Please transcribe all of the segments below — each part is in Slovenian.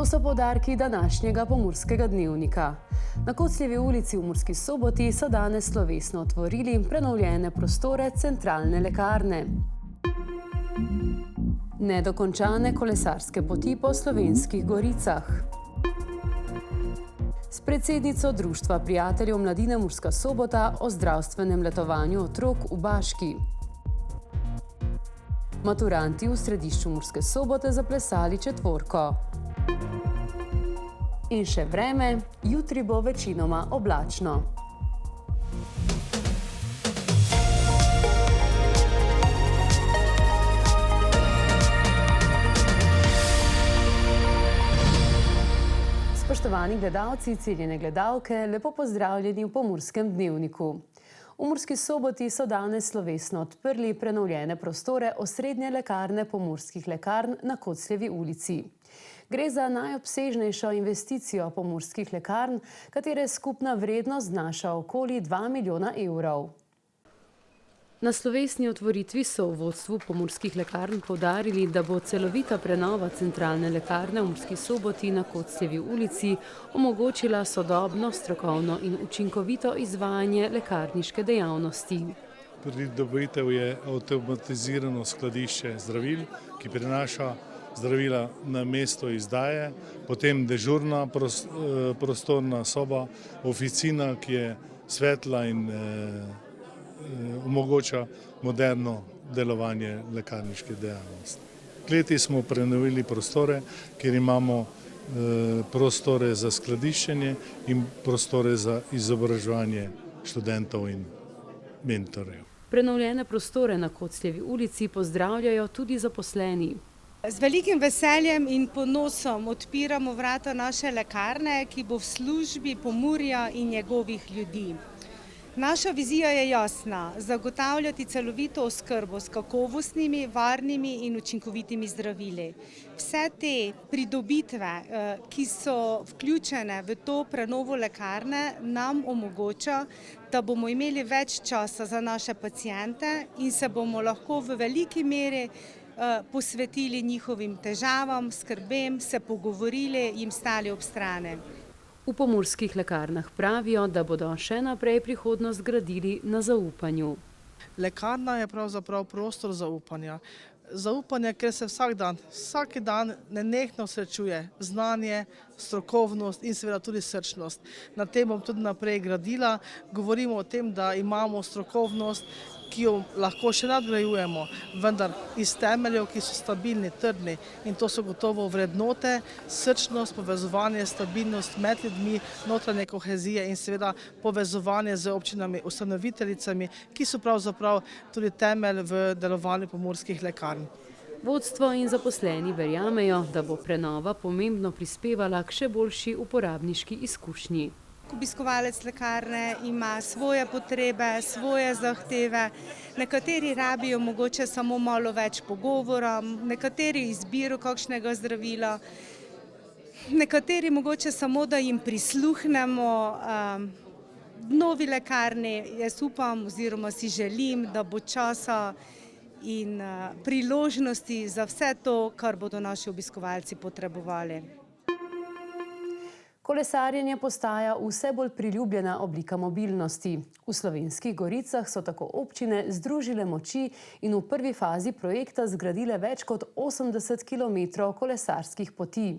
To so poudarki današnjega Pomurskega dnevnika. Na Kocljevi ulici v Murski Soboti so danes slovesno otvorili prenovljene prostore centralne lekarne. Nedokončane kolesarske poti po Slovenskih goricah. S predsednico Društva prijateljev mladine Murska Sobota o zdravstvenem letovanju otrok v Baški. Maturanti v središču Murske Sobote zaplesali četvorko. In še vreme, jutri bo večinoma oblačno. Spoštovani gledalci, cenjene gledalke, lepo pozdravljeni v Pomurskem dnevniku. V Murski Soboti so danes slovesno odprli prenovljene prostore osrednje lekarne Pomurskih lekarn na Kocljevi ulici. Gre za najobsežnejšo investicijo Pomurskih lekarn, katere skupna vrednost znaša okoli 2 milijona evrov. Na slovesni otvoritvi so v vodstvu Pomurskih lekarn poudarili, da bo celovita prenova centralne lekarne v Murski Soboti na Kocljevi ulici omogočila sodobno, strokovno in učinkovito izvajanje lekarniške dejavnosti. Pridobitev je avtomatizirano skladišče zdravil, ki prinaša zdravila na mesto izdaje, potem dežurna prostorna soba, oficina, ki je svetla in omogoča moderno delovanje lekarniške dejavnosti. Kleti smo prenovili prostore, kjer imamo prostore za skladiščenje in prostore za izobraževanje študentov in mentorjev. Prenovljene prostore na Kocljevi ulici pozdravljajo tudi zaposleni. Z velikim veseljem in ponosom odpiramo vrata naše lekarne, ki bo v službi Pomurja in njegovih ljudi. Naša vizija je jasna: zagotavljati celovito oskrbo s kakovostnimi, varnimi in učinkovitimi zdravili. Vse te pridobitve, ki so vključene v to prenovo lekarne, nam omogoča, da bomo imeli več časa za naše paciente in se bomo lahko v veliki meri posvetili njihovim težavam, skrbem, se pogovorili, jim stali ob strani. V Pomurskih lekarnah pravijo, da bodo še naprej prihodnost gradili na zaupanju. Lekarna je pravzaprav prostor zaupanja. Zaupanje, ker se vsak dan nenehno srečuje znanje, strokovnost in seveda tudi srčnost. Na tem bom tudi naprej gradila. Govorimo o tem, da imamo strokovnost, ki jo lahko še nadgrajujemo, vendar iz temeljev, ki so stabilni, trdni, in to so gotovo vrednote, srčnost, povezovanje, stabilnost med ljudmi, notranje kohezije in seveda povezovanje z občinami, ustanoviteljicami, ki so pravzaprav tudi temelj v delovanju Pomurskih lekarn. Vodstvo in zaposleni verjamejo, da bo prenova pomembno prispevala k še boljši uporabniški izkušnji. Obiskovalec lekarne ima svoje potrebe, svoje zahteve, nekateri rabijo mogoče samo malo več pogovora, nekateri izbiro kakšnega zdravila, nekateri mogoče samo, da jim prisluhnemo. V novi lekarni jaz upam oziroma si želim, da bo časa in priložnosti za vse to, kar bodo naši obiskovalci potrebovali. Kolesarjenje postaja vse bolj priljubljena oblika mobilnosti. V Slovenskih goricah so tako občine združile moči in v prvi fazi projekta zgradile več kot 80 kilometrov kolesarskih poti.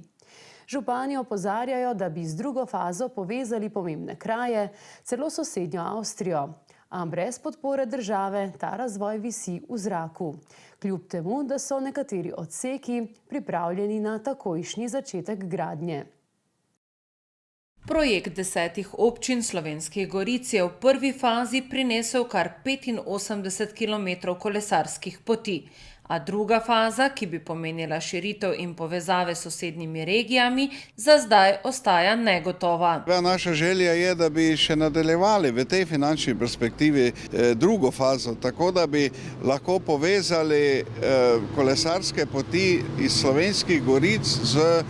Župani opozarjajo, da bi z drugo fazo povezali pomembne kraje, celo sosednjo Avstrijo. A brez podpore države ta razvoj visi v zraku. Kljub temu, da so nekateri odseki pripravljeni na takojšnji začetek gradnje. Projekt 10 občin Slovenskih goric je v prvi fazi prinesel kar 85 kilometrov kolesarskih poti, a druga faza, ki bi pomenila širitev in povezave s sosednjimi regijami, za zdaj ostaja negotova. Naša želja je, da bi še nadaljevali v tej finančni perspektivi drugo fazo, tako da bi lahko povezali kolesarske poti iz Slovenskih goric z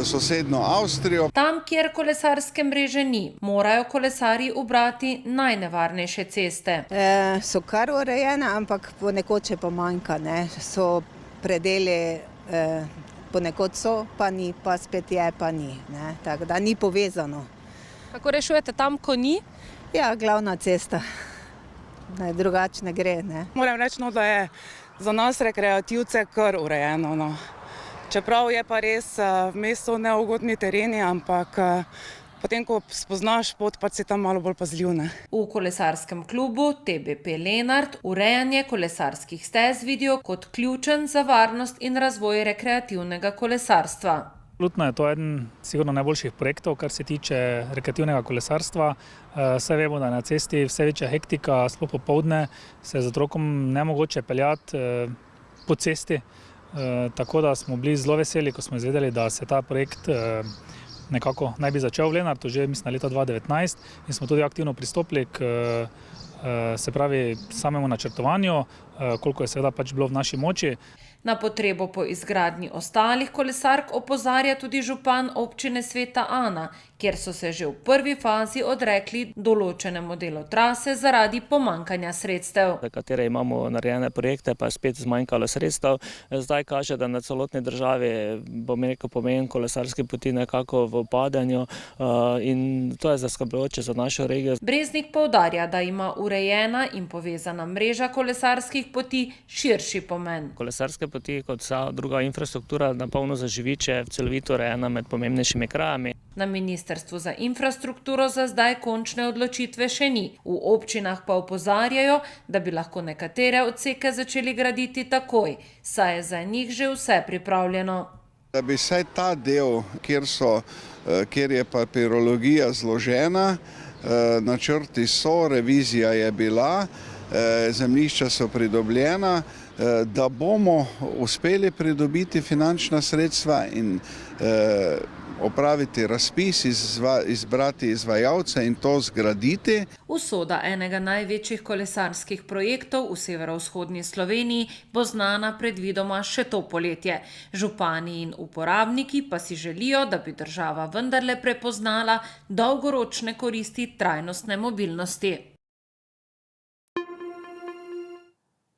sosednjo Avstrijo. Tam, kjer kolesarske mreže ni, morajo kolesarji ubrati najnevarnejše ceste. So kar urejene, ampak ponekod še pa manjka. So predeli ponekod so, pa ni, pa spet je, pa ni. Ne? Tako da ni povezano. Kako rešujete tam, ko ni? Ja, glavna cesta. Drugače ne gre. Ne? Moram reči, no, da je za nas rekreativce kar urejeno. No. Čeprav je pa res v mestu neugodni tereni, ampak potem, ko spoznaš pot, pa si tam malo bolj pazljiv. Ne. V kolesarskem klubu TBP Lenart urejanje kolesarskih stez vidijo kot ključen za varnost in razvoj rekreativnega kolesarstva. Absolutno je to eden sigurno najboljših projektov, kar se tiče rekreativnega kolesarstva. Saj vemo, da je na cesti vse večja hektika, sploh popoldne se z otrokom nemogoče peljati po cesti. Tako da smo bili zelo veseli, ko smo izvedeli, da se ta projekt nekako naj bi začel v Lenartu, že mislim leta 2019, in smo tudi aktivno pristopili k se pravi samemu načrtovanju, koliko je seveda pač bilo v naši moči. Na potrebo po izgradnji ostalih kolesark opozarja tudi župan občine Sveta Ana, kjer so se že v prvi fazi odrekli določenemu delu trase zaradi pomanjkanja sredstev. Za katere imamo narejene projekte, pa je spet zmanjkalo sredstev. Zdaj kaže, da na celotni državi pomen kolesarske poti nekako v upadanju in to je zaskrbljujoče za našo regijo. Breznik poudarja, da ima urejena in povezana mreža kolesarskih poti širši pomen. Kolesarske poti kot vsa druga infrastruktura napolno zaživi, če je celovito urejena med pomembnejšimi krajami. Na Ministrstvu za infrastrukturo za zdaj končne odločitve še ni. V občinah pa opozarjajo, da bi lahko nekatere odseke začeli graditi takoj, saj je za njih že vse pripravljeno. Da bi vsaj ta del, kjer je papirologija zložena, načrti so, revizija je bila, zemljišča so pridobljena, da bomo uspeli pridobiti finančna sredstva in opraviti razpis, izbrati izvajalce in to zgraditi. Usoda enega največjih kolesarskih projektov v severovzhodni Sloveniji bo znana predvidoma še to poletje. Župani in uporabniki pa si želijo, da bi država vendarle prepoznala dolgoročne koristi trajnostne mobilnosti.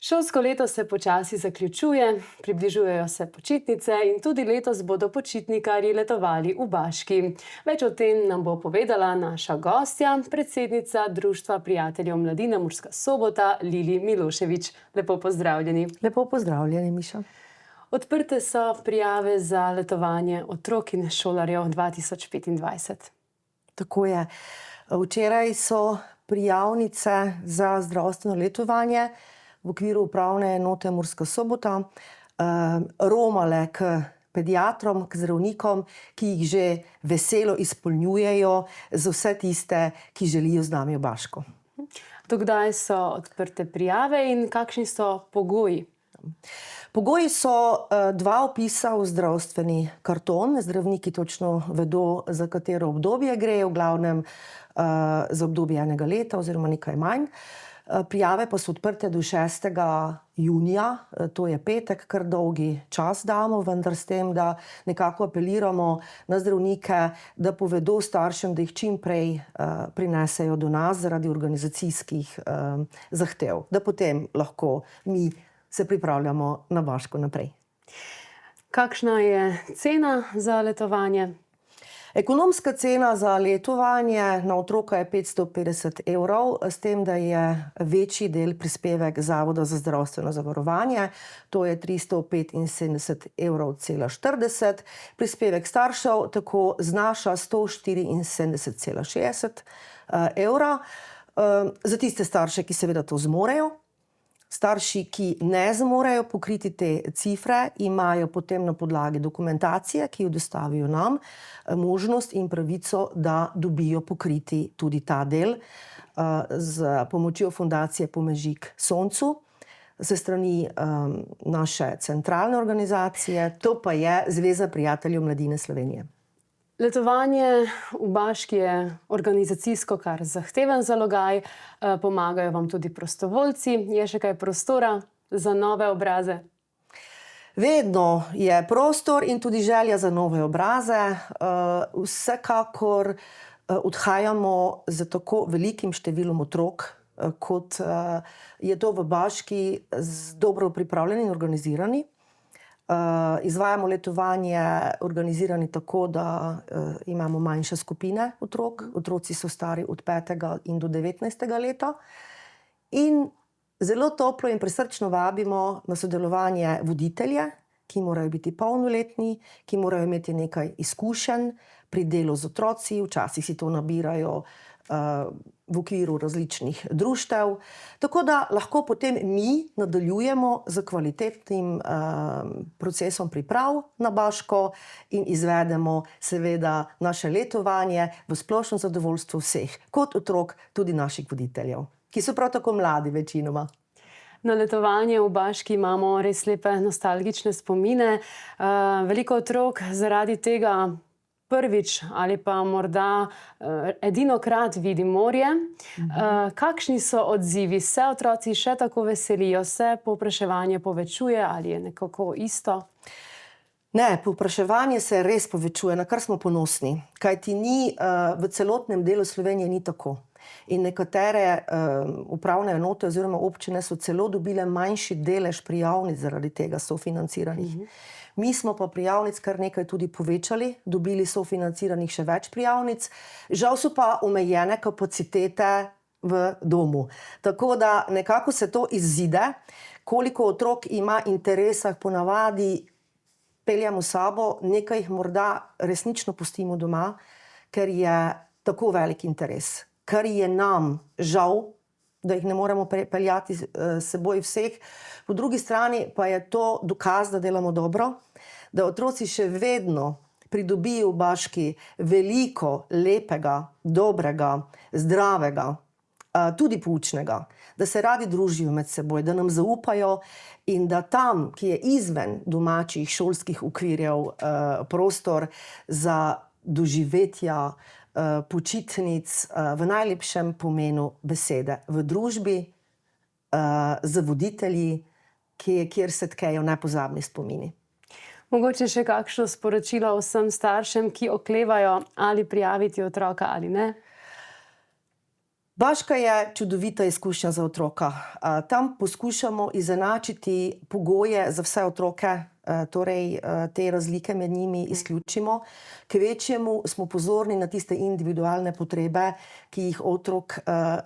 Šolsko leto se počasi zaključuje, približujejo se počitnice in tudi letos bodo počitnikarji letovali v Baški. Več o tem nam bo povedala naša gostja, predsednica Društva prijateljev mladine Murska Sobota, Lili Milošević. Lepo pozdravljeni. Lepo pozdravljeni, Miša. Odprte so prijave za letovanje otrok in šolarjev 2025. Tako je. Včeraj so prijavnice za zdravstveno letovanje v okviru upravne enote Murska Sobota romale k pediatrom, k zdravnikom, ki jih že veselo izpolnjujejo za vse tiste, ki želijo z nami v Baško. Do kdaj so odprte prijave in kakšni so pogoji? Pogoji so dva vpisa v zdravstveni karton. Zdravniki točno vedo, za katero obdobje gre, v glavnem za obdobje enega leta oziroma nekaj manj. Prijave pa so odprte do 6. junija, to je petek, kar dolgi čas damo, vendar s tem, da nekako apeliramo na zdravnike, da povedo staršem, da jih čim prej prinesejo do nas zaradi organizacijskih zahtev, da potem lahko mi se pripravljamo na Baško naprej. Kakšna je cena za letovanje? Ekonomska cena za letovanje na otroka je 550 €, s tem, da je večji del prispevek Zavoda za zdravstveno zavarovanje, to je 375,40 €. Prispevek staršev tako znaša 174,60 €. Za tiste starše, ki seveda to zmorejo. Starši, ki ne zmorejo pokriti te cifre, imajo potem na podlagi dokumentacije, ki jo dostavijo nam, možnost in pravico, da dobijo pokriti tudi ta del z pomočjo fundacije Pomežik soncu, se strani naše centralne organizacije, to pa je Zveza prijateljev mladine Slovenije. Letovanje v Baški je organizacijsko kar zahteven zalogaj, pomagajo vam tudi prostovoljci. Je še kaj prostora za nove obraze? Vedno je prostor in tudi želja za nove obraze. Vsekakor odhajamo z tako velikim številom otrok, kot je to v Baški, dobro pripravljeni in organizirani. Izvajamo letovanje organizirani tako, da imamo manjše skupine otrok. Otroci so stari od 5. in do 19. leta. In zelo toplo in prisrčno vabimo na sodelovanje voditelje, ki morajo biti polnoletni, ki morajo imeti nekaj izkušenj pri delu z otroci, včasih si to nabirajo v okviru različnih društev. Tako da lahko potem mi nadaljujemo z kvalitetnim procesom priprav na Baško in izvedemo seveda naše letovanje v splošno zadovoljstvo vseh, kot otrok, tudi naših voditeljev, ki so prav tako mladi večinoma. Na letovanje v Baški imamo res lepe nostalgične spomine. Veliko otrok zaradi tega prvič ali pa morda edinokrat vidi morje. Kakšni so odzivi? Se otroci še tako veselijo? Se povpraševanje povečuje ali je nekako isto? Ne, povpraševanje se res povečuje, na kar smo ponosni. Kajti v celotnem delu Slovenije ni tako. In nekatere upravne enote oziroma občine so celo dobile manjši delež prijavnic zaradi tega sofinanciranih. Mi smo pa prijavnic kar nekaj tudi povečali, dobili sofinanciranih še več prijavnic. Žal so pa omejene kapacitete v domu. Tako da nekako se to izide, koliko otrok ima interesa, ponavadi peljemo sabo, nekaj jih morda resnično pustimo doma, ker je tako velik interes. Kar je nam žal, da jih ne moremo peljati s seboj vseh. Po drugi strani pa je to dokaz, da delamo dobro, da otroci še vedno pridobijo v Baški veliko lepega, dobrega, zdravega, tudi poučnega, da se radi družijo med seboj, da nam zaupajo in da tam, ki je izven domačih šolskih okvirjev prostor za doživetja, počitnic v najlepšem pomenu besede, v družbi z voditelji, kjer se tkejo nepozabni spomini. Mogoče še kakšno sporočilo vsem staršem, ki oklevajo ali prijaviti otroka ali ne? Baška je čudovita izkušnja za otroka. Tam poskušamo izenačiti pogoje za vse otroke, torej te razlike med njimi izključimo. Kvečjemu smo pozorni na tiste individualne potrebe, ki jih otrok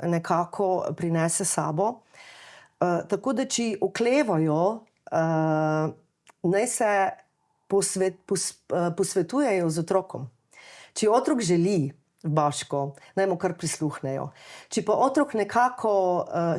nekako prinese sabo. Tako da, če oklevajo, naj se posvetujejo z otrokom. Če otrok želi v Baško, naj mu kar prisluhnejo. Če pa otrok nekako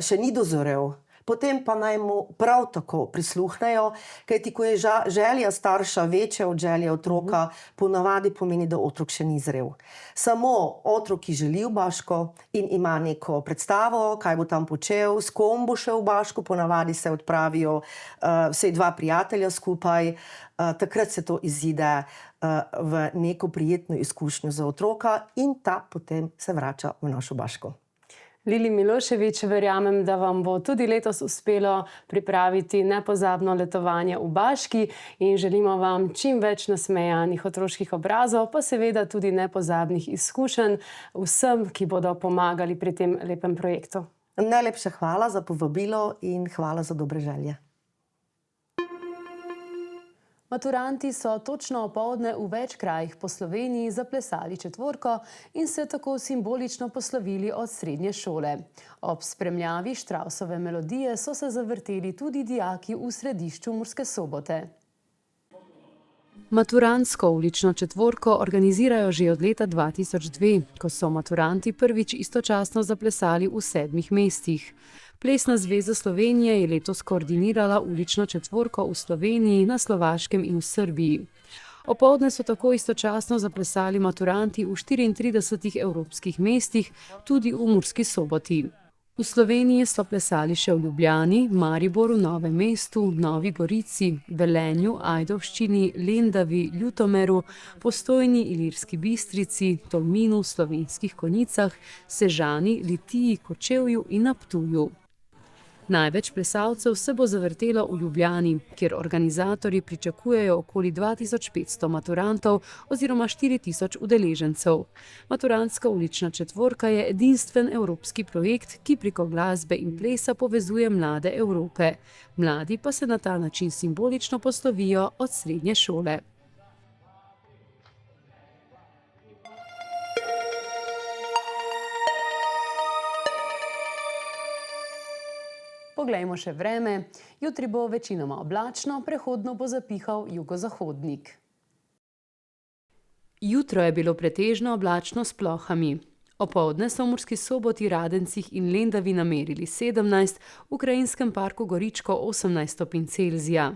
še ni dozorel, potem pa naj mu prav tako prisluhnejo, kajti ko je želja starša večja od želje otroka, ponavadi pomeni, da otrok še ni zrel. Samo otrok, ki želi v Baško in ima neko predstavo, kaj bo tam počel, s kom bo šel v Baško, ponavadi se odpravijo vsaj 2 prijatelja skupaj, takrat se to izide v neko prijetno izkušnjo za otroka in ta potem se vrača v našo Baško. Lili Milošević, verjamem, da vam bo tudi letos uspelo pripraviti nepozabno letovanje v Baški in želimo vam čim več nasmejanih otroških obrazov, pa seveda tudi nepozabnih izkušenj vsem, ki bodo pomagali pri tem lepem projektu. Najlepša hvala za povabilo in hvala za dobre želje. Maturanti so točno opoldne v več krajih po Sloveniji zaplesali četvorko in se tako simbolično poslovili od srednje šole. Ob spremljavi Štravsove melodije so se zavrteli tudi dijaki v središču Murske Sobote. Maturantsko ulično četvorko organizirajo že od leta 2002, ko so maturanti prvič istočasno zaplesali v 7 mestih. Plesna zveza Slovenije je letos koordinirala ulično četvorko v Sloveniji, na Slovaškem in v Srbiji. Opoldne so tako istočasno zaplesali maturanti v 34 evropskih mestih, tudi v Murski Soboti. V Sloveniji so plesali še v Ljubljani, Mariboru, Novem mestu, Novi Gorici, Velenju, Ajdovščini, Lendavi, Ljutomeru, Postojni, Ilirski Bistrici, Tolminu, Slovenskih Konjicah, Sežani, Litiji, Kočevju in na Ptuju. Največ plesalcev se bo zavrtelo v Ljubljani, kjer organizatorji pričakujejo okoli 2500 maturantov oziroma 4000 udeležencev. Maturantska ulična četvorka je edinstven evropski projekt, ki preko glasbe in plesa povezuje mlade Evrope. Mladi pa se na ta način simbolično poslovijo od srednje šole. Poglejmo še vreme. Jutri bo večinoma oblačno, prehodno bo zapihal jugozahodnik. Jutro je bilo pretežno oblačno s plohami. Opoldne so v Murski Soboti, Radencih in Lendavi namerili 17, v Krajinskem parku Goričko 18 stopinj Celzija.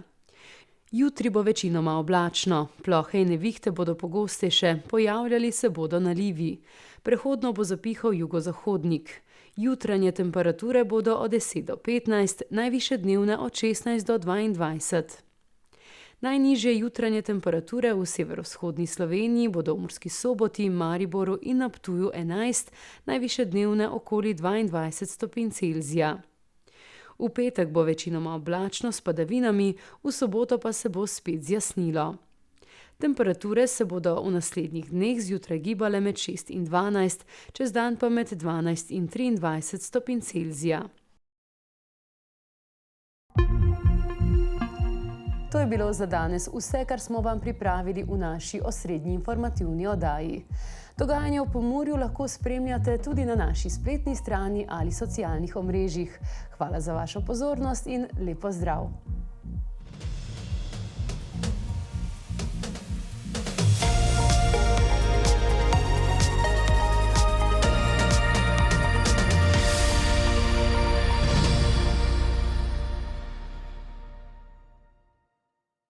Jutri bo večinoma oblačno, plohe in nevihte bodo pogostejše, pojavljali se bodo nalivi. Prehodno bo zapihal jugozahodnik. Jutranje temperature bodo od 10 do 15, najvišje dnevne od 16 do 22. Najnižje jutranje temperature v severovzhodni Sloveniji bodo v Murski Soboti, Mariboru in na Ptuju 11, najvišje dnevne okoli 22 stopinj Celzija. V petek bo večinoma oblačno s padavinami, v soboto pa se bo spet zjasnilo. Temperature se bodo v naslednjih dneh zjutraj gibale med 6 in 12, čez dan pa med 12 in 23 stopinj Celzija. To je bilo za danes vse, kar smo vam pripravili v naši osrednji informativni oddaji. Dogajanje v Pomurju lahko spremljate tudi na naši spletni strani ali socialnih omrežjih. Hvala za vašo pozornost in lep pozdrav!